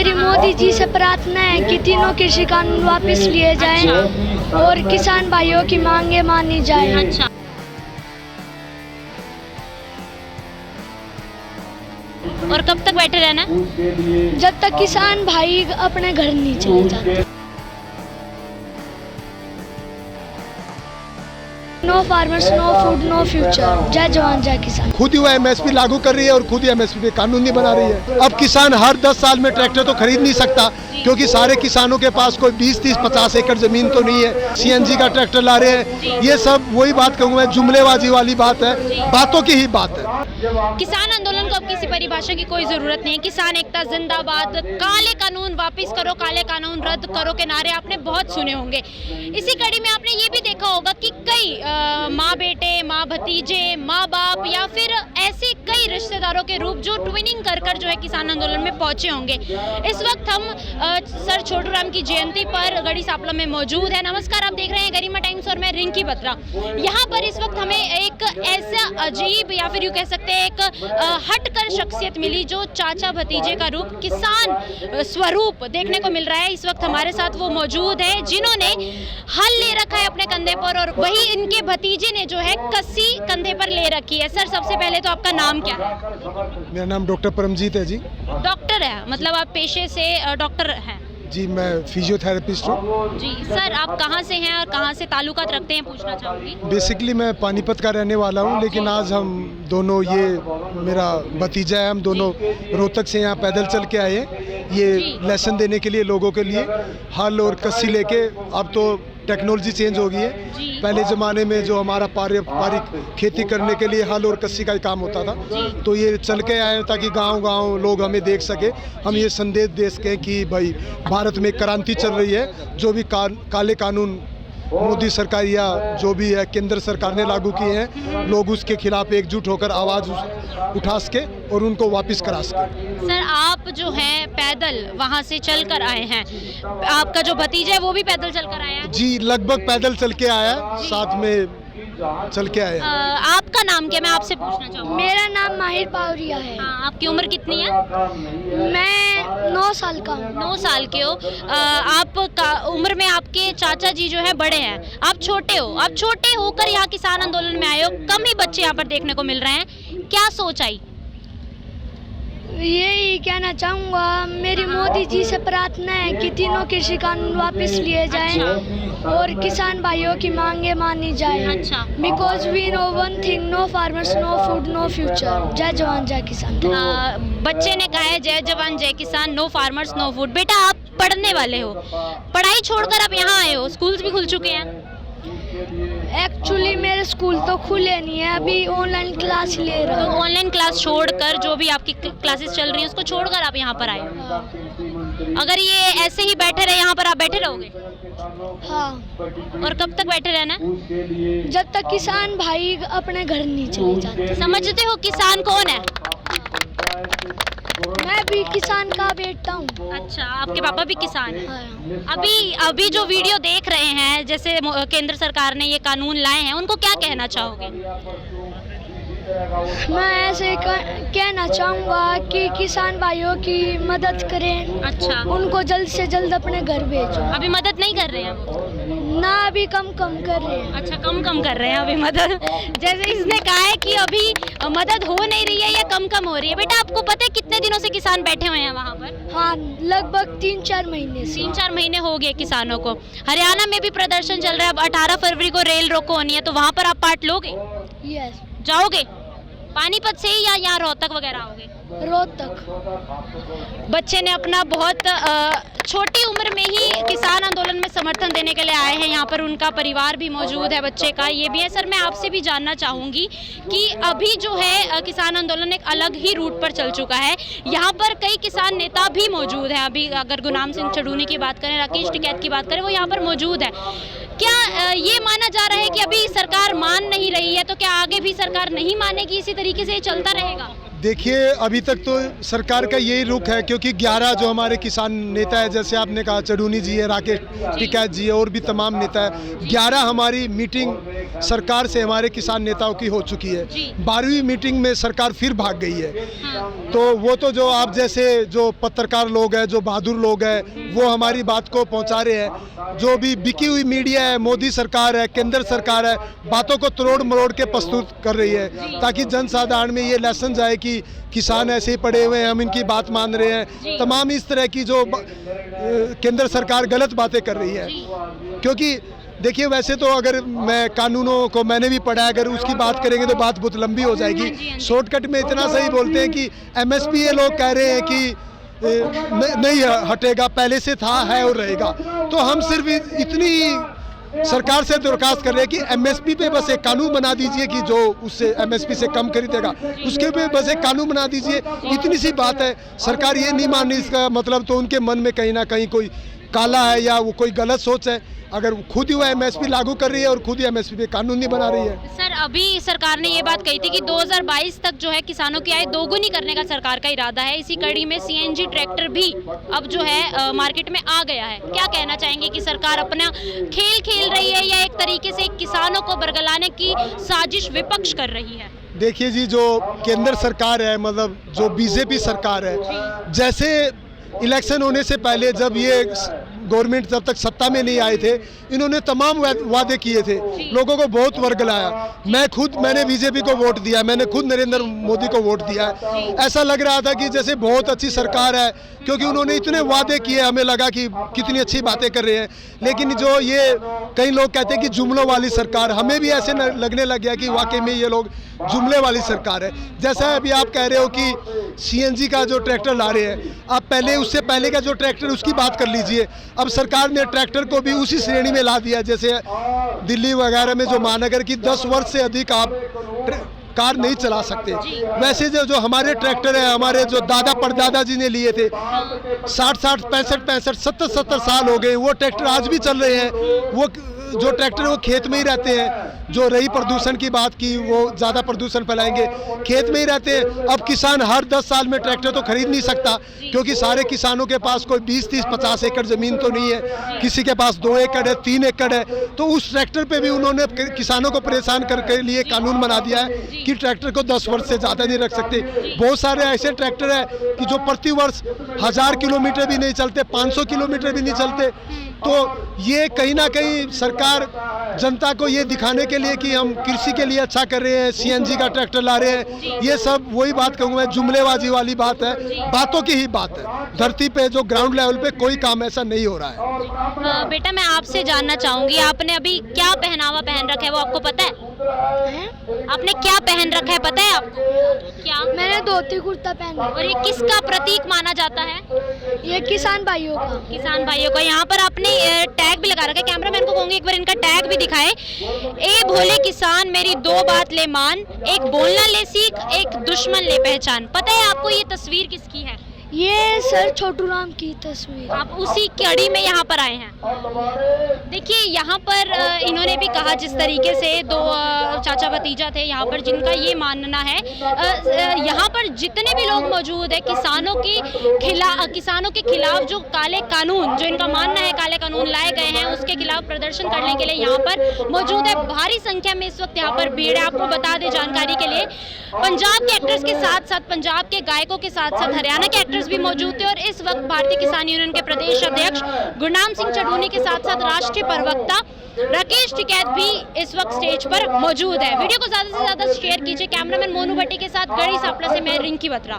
मेरी मोदी जी से प्रार्थना है कि तीनों कृषि कानून वापस लिए जाएं और किसान भाइयों की मांगे मानी जाए। अच्छा, और कब तक बैठे रहना? जब तक किसान भाई अपने घर नहीं चले जाते। No farmers, no food, no future. जय जवान जय किसान। खुद ही वो एमएसपी लागू कर रही है और खुद ही एमएसपी पे कानून नहीं बना रही है। अब किसान हर 10 साल में ट्रैक्टर तो खरीद नहीं सकता, क्योंकि सारे किसानों के पास कोई 20, 30, 50 एकड़ जमीन तो नहीं है। सीएनजी का ट्रैक्टर ला रहे हैं। ये सब वही बात कहूँगा, जुमलेबाजी वाली बात है, बातों की ही बात है। किसान आंदोलन को अब किसी परिभाषा की कोई जरूरत नहीं है। किसान एकता जिंदाबाद, काले कानून वापस करो, काले कानून रद्द करो के नारे आपने बहुत सुने होंगे। इसी कड़ी में आपने ये भी देखा होगा कि कई माँ बेटे, माँ भतीजे, माँ बाप या फिर ऐसे कई रिश्तेदारों के रूप जो ट्विनिंग कर कर जो है किसान आंदोलन में पहुंचे होंगे। इस वक्त हम सर छोटू राम की जयंती पर गढ़ी सांपला में मौजूद है। नमस्कार, आप देख रहे हैं गरिमा टाइम्स और मैं रिंकी बत्रा। यहाँ पर इस वक्त हमें एक ऐसा अजीब या फिर यूँ कह सकते हैं एक हटकर शख्सियत मिली जो चाचा भतीजे का रूप, किसान स्वरूप देखने को मिल रहा है। इस वक्त हमारे साथ वो मौजूद है जिन्होंने हल ले रखा है अपने कंधे पर और वही इनके भतीजे ने जो है कस्सी कंधे पर ले रखी है। सर, सबसे पहले तो आपका नाम क्या है? मेरा नाम डॉक्टर परमजीत है जी। डॉक्टर है, मतलब आप पेशे से डॉक्टर हैं? जी, मैं फिजियोथेरेपिस्ट हूँ। जी सर, आप कहाँ से हैं और कहाँ से ताल्लुकात रखते हैं पूछना चाहूँगी। बेसिकली मैं पानीपत का रहने वाला हूँ, लेकिन आज हम दोनों, ये मेरा भतीजा है, हम दोनों रोहतक से यहाँ पैदल चल के आए ये लेसन देने के लिए, लोगों के लिए हल और कस्सी लेके। अब तो टेक्नोलॉजी चेंज हो गई है। पहले ज़माने में जो हमारा पारंपरिक खेती करने के लिए हल और कस्सी का ही काम होता था, तो ये चल के आए ताकि गांव-गांव लोग हमें देख सके, हम ये संदेश दे सकें कि भाई भारत में क्रांति चल रही है। जो भी काले कानून मोदी सरकार या जो भी है केंद्र सरकार ने लागू किए हैं, लोग उसके खिलाफ एकजुट होकर आवाज़ उठा सके और उनको वापस करा सके। सर, आप जो हैं पैदल वहाँ से चल कर आए हैं, आपका जो भतीजा है वो भी पैदल चल कर आया है? जी, लगभग पैदल चल के आया, साथ में चल के आए। आपका नाम क्या, मैं आपसे पूछना चाहूँगी? मेरा नाम माहिर पावरिया है। हाँ, आपकी उम्र कितनी है? मैं 9 साल का हूँ। 9 साल के हो। आप उम्र में आपके चाचा जी जो है बड़े हैं, आप छोटे हो। आप छोटे होकर यहाँ किसान आंदोलन में आए हो, कम ही बच्चे यहाँ पर देखने को मिल रहे हैं, क्या सोच आई? यही कहना चाहूँगा, मेरी मोदी जी से प्रार्थना है कि तीनों कृषि कानून वापस लिए जाएं और किसान भाइयों की मांगे मानी जाए। अच्छा। Because we know one thing, no farmers, no food, no future. जय जवान जय किसान। बच्चे ने कहा है जय जवान जय किसान, नो फार्मर्स नो फूड। बेटा, आप पढ़ने वाले हो, पढ़ाई छोड़कर आप यहाँ आए हो, स्कूल्स भी खुल चुके हैं? एक्चुअली मेरे स्कूल तो खुले नहीं है, अभी ऑनलाइन क्लास ले रहा हूँ। तो ऑनलाइन क्लास छोड़कर, जो भी आपकी क्लासेस चल रही हैं उसको छोड़कर आप यहाँ पर आए हो। अगर ये ऐसे ही बैठे रहे यहाँ पर, आप बैठे रहोगे? हाँ। और कब तक बैठे रहना? जब तक किसान भाई अपने घर नहीं चले जाते। समझते हो किसान कौन है? मैं भी किसान का बेटा हूँ। अच्छा, आपके पापा भी किसान हैं? हाँ। अभी जो वीडियो देख रहे हैं, जैसे केंद्र सरकार ने ये कानून लाए हैं, उनको क्या कहना चाहोगे? मैं ऐसे कहना चाहूँगा कि किसान भाइयों की मदद करें। अच्छा। उनको जल्द से जल्द अपने घर भेजो। अभी मदद नहीं कर रहे हैं वो? ना, अभी कम कर रहे हैं। अच्छा, कम कर रहे हैं अभी मदद। जैसे इसने कहा है कि अभी मदद हो नहीं रही है या कम हो रही है। बेटा, आपको पता है कितने दिनों से किसान बैठे हुए हैं वहाँ पर? हाँ, लगभग 3-4 महीने से। 3-4 महीने हो गए किसानों को। हरियाणा में भी प्रदर्शन चल रहा है, अब 18 फरवरी को रेल रोको होनी है, तो वहाँ पर आप पार्ट लोगे? यस। जाओगे? पानीपत से ही या यहाँ रोहतक वगैरह आओगे? रोहतक। बच्चे ने अपना बहुत छोटी उम्र में ही किसान आंदोलन में समर्थन देने के लिए आए हैं। यहाँ पर उनका परिवार भी मौजूद है, बच्चे का ये भी है। सर, मैं आपसे भी जानना चाहूँगी कि अभी जो है किसान आंदोलन एक अलग ही रूट पर चल चुका है। यहाँ पर कई किसान नेता भी मौजूद हैं। अभी अगर गुरनाम सिंह चढ़ूनी की बात करें, राकेश टिकैत की बात करें, वो यहाँ पर मौजूद है। क्या ये माना जा रहा है कि अभी सरकार मान नहीं रही है, तो क्या आगे भी सरकार नहीं मानेगी, इसी तरीके से चलता रहेगा? देखिए, अभी तक तो सरकार का यही रुख है, क्योंकि 11 जो हमारे किसान नेता है, जैसे आपने कहा चढ़ूनी जी है, राकेश टिकैत जी है और भी तमाम नेता है, 11 हमारी मीटिंग सरकार से हमारे किसान नेताओं की हो चुकी है। जी। 12वीं मीटिंग में सरकार फिर भाग गई है। हाँ। तो वो तो जो आप जैसे जो पत्रकार लोग हैं, जो बहादुर लोग हैं, वो हमारी बात को पहुंचा रहे हैं। जो भी बिकी हुई मीडिया है, मोदी सरकार है, केंद्र सरकार है, बातों को तोड़ मरोड़ के प्रस्तुत कर रही है ताकि जनसाधारण में ये लेसन जाए कि किसान ऐसे ही पड़े हुए हैं, हम इनकी बात मान रहे हैं। तमाम इस तरह की जो केंद्र सरकार गलत बातें कर रही है। क्योंकि देखिए, वैसे तो अगर मैं कानूनों को मैंने भी पढ़ा है, अगर उसकी बात करेंगे तो बात बहुत लंबी हो जाएगी। शॉर्टकट में इतना सही बोलते हैं कि एमएसपी ये लोग कह रहे हैं कि नहीं हटेगा, पहले से था, है और रहेगा। तो हम सिर्फ इतनी सरकार से दरखास्त कर रहे हैं कि एमएसपी पे बस एक कानून बना दीजिए कि जो उससे एमएसपी से कम खरीदेगा उसके पे बस एक कानून बना दीजिए। इतनी सी बात है। सरकार ये नहीं मान रही, इसका मतलब तो उनके मन में कहीं ना कहीं कोई काला है या वो कोई गलत सोच है। अगर खुद ही वो एमएसपी लागू कर रही है और खुद ही एमएसपी पे कानून नहीं बना रही है। सर, अभी सरकार ने ये बात कही थी कि 2022 तक जो है किसानों की आय दोगुनी करने का सरकार का इरादा है। इसी कड़ी में सीएनजी ट्रैक्टर भी अब जो है मार्केट में आ गया है। क्या कहना चाहेंगे कि सरकार अपना खेल खेल रही है या एक तरीके से किसानों को बरगलाने की साजिश विपक्ष कर रही है? देखिए जी, जो केंद्र सरकार है, मतलब जो बीजेपी सरकार है, जैसे इलेक्शन होने से पहले जब ये गवर्नमेंट जब तक सत्ता में नहीं आए थे, इन्होंने तमाम वादे किए थे, लोगों को बहुत वर्गलाया। मैंने बीजेपी को वोट दिया, मैंने खुद नरेंद्र मोदी को वोट दिया है। ऐसा लग रहा था कि जैसे बहुत अच्छी सरकार है, क्योंकि उन्होंने इतने वादे किए, हमें लगा कि कितनी अच्छी बातें कर रहे हैं। लेकिन जो ये कई लोग कहते हैं कि जुमलों वाली सरकार, हमें भी ऐसे लगने लग गया कि वाकई में ये लोग जुमले वाली सरकार है। जैसा अभी आप कह रहे हो कि सीएनजी का जो ट्रैक्टर ला रहे हैं, आप पहले उससे पहले का जो ट्रैक्टर उसकी बात कर लीजिए। अब सरकार ने ट्रैक्टर को भी उसी श्रेणी में ला दिया। जैसे दिल्ली वगैरह में जो महानगर की 10 वर्ष से अधिक आप कार नहीं चला सकते, वैसे जो हमारे ट्रैक्टर है, हमारे जो दादा परदादा जी ने लिए थे, 60 65 70 साल हो गए, वो ट्रैक्टर आज भी चल रहे हैं। वो जो ट्रैक्टर वो खेत में ही रहते हैं। जो रही प्रदूषण की बात की, वो ज़्यादा प्रदूषण फैलाएंगे, खेत में ही रहते हैं। अब किसान हर 10 साल में ट्रैक्टर तो खरीद नहीं सकता, क्योंकि सारे किसानों के पास कोई 20 30 50 एकड़ ज़मीन तो नहीं है। किसी के पास 2 एकड़ है, 3 एकड़ है। तो उस ट्रैक्टर पे भी उन्होंने किसानों को परेशान करके लिए कानून बना दिया है कि ट्रैक्टर को 10 वर्ष से ज़्यादा नहीं रख सकते। बहुत सारे ऐसे ट्रैक्टर है कि जो प्रति वर्ष 1000 किलोमीटर भी नहीं चलते, 500 किलोमीटर भी नहीं चलते। तो ये कहीं ना कहीं सरकार जनता को ये दिखाने के लिए कि हम कृषि के लिए अच्छा कर रहे हैं, सीएनजी का ट्रैक्टर ला रहे हैं, ये सब वही बात कहूँगा मैं, जुमलेबाजी वाली बात है, बातों की ही बात है। धरती पे जो ग्राउंड लेवल पे कोई काम ऐसा नहीं हो रहा है। बेटा, मैं आपसे जानना चाहूंगी, आपने अभी क्या पहनावा पहन रखा है, वो आपको पता है? आपने क्या पहन रखा है, पता है आपको? क्या? मैंने धोती कुर्ता पहना। और ये किसका प्रतीक माना जाता है? ये किसान भाइयों का। किसान भाइयों का। यहाँ पर आपने टैग भी लगा रखा है। कैमरामैन को कहूंगी एक बार इनका टैग भी दिखाए। ए भोले किसान मेरी 2 बात ले मान, एक बोलना ले सीख, एक दुश्मन ले पहचान। पता है आपको ये तस्वीर किसकी है? ये सर छोटू राम की तस्वीर। आप उसी कड़ी में यहाँ पर आए हैं। देखिए, यहाँ पर इन्होंने भी कहा, जिस तरीके से 2 चाचा भतीजा थे यहाँ पर, जिनका ये मानना है, यहाँ पर जितने भी लोग मौजूद है किसानों के खिलाफ जो काले कानून, जो इनका मानना है काले कानून लाए गए हैं, उसके खिलाफ प्रदर्शन करने के लिए यहाँ पर मौजूद है। भारी संख्या में इस वक्त यहाँ पर भीड़ है। आपको बता दें जानकारी के लिए, पंजाब के एक्टर्स के साथ साथ, पंजाब के गायकों के साथ साथ हरियाणा के एक्टर्स भी मौजूद थे। और इस वक्त भारतीय किसान यूनियन के प्रदेश अध्यक्ष गुरनाम सिंह चढ़ूनी के साथ साथ राष्ट्रीय प्रवक्ता राकेश टिकैत भी इस वक्त स्टेज पर मौजूद है। वीडियो को ज्यादा से ज्यादा शेयर कीजिए। कैमरामैन मोनू भट्टी के साथ गढ़ी सापड़ा से मैं रिंकी बत्रा।